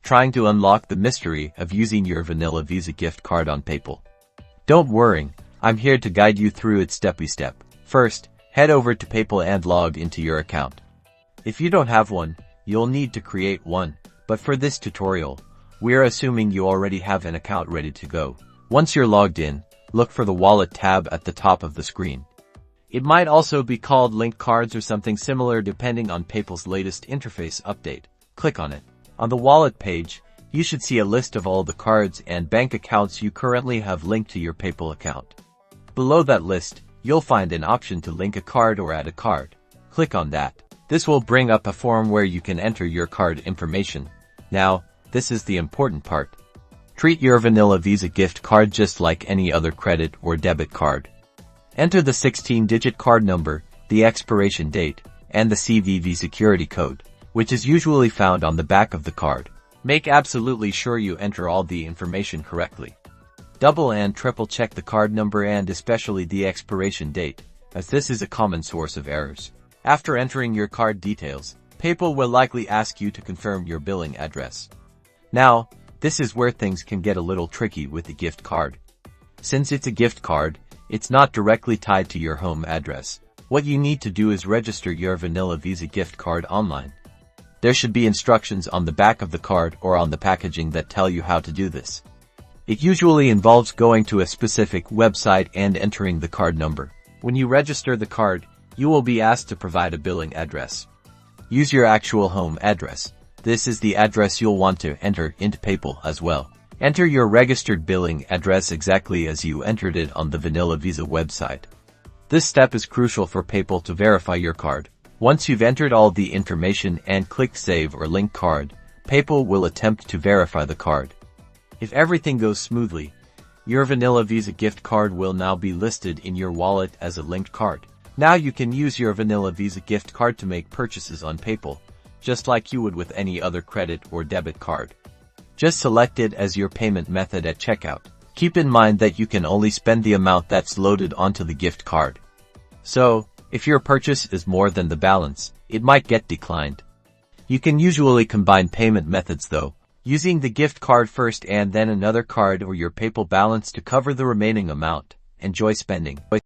trying to unlock the mystery of using your vanilla Visa gift card on PayPal? Don't worry, I'm here to guide you through it step by step. First, head over to PayPal and log into your account. If you don't have one, you'll need to create one, but for this tutorial, we're assuming you already have an account ready to go. Once you're logged in, look for the Wallet tab at the top of the screen. It might also be called Link Cards or something similar depending on PayPal's latest interface update. Click on it. On the Wallet page, you should see a list of all the cards and bank accounts you currently have linked to your PayPal account. Below that list, you'll find an option to link a card or add a card. Click on that. This will bring up a form where you can enter your card information. Now, this is the important part. Treat your vanilla Visa gift card just like any other credit or debit card. Enter the 16-digit card number, the expiration date, and the CVV security code, which is usually found on the back of the card. Make absolutely sure you enter all the information correctly. Double and triple check the card number and especially the expiration date, as this is a common source of errors. After entering your card details, PayPal will likely ask you to confirm your billing address. Now, this is where things can get a little tricky with the gift card. Since it's a gift card, it's not directly tied to your home address. What you need to do is register your vanilla Visa gift card online. There should be instructions on the back of the card or on the packaging that tell you how to do this. It usually involves going to a specific website and entering the card number. When you register the card, you will be asked to provide a billing address. Use your actual home address. This is the address you'll want to enter into PayPal as well. Enter your registered billing address exactly as you entered it on the Vanilla Visa website. This step is crucial for PayPal to verify your card. Once you've entered all the information and click Save or Link Card, PayPal will attempt to verify the card. If everything goes smoothly, your Vanilla Visa gift card will now be listed in your wallet as a linked card. Now you can use your Vanilla Visa gift card to make purchases on PayPal, just like you would with any other credit or debit card. Just select it as your payment method at checkout. Keep in mind that you can only spend the amount that's loaded onto the gift card. So, if your purchase is more than the balance, it might get declined. You can usually combine payment methods though, using the gift card first and then another card or your PayPal balance to cover the remaining amount. Enjoy spending.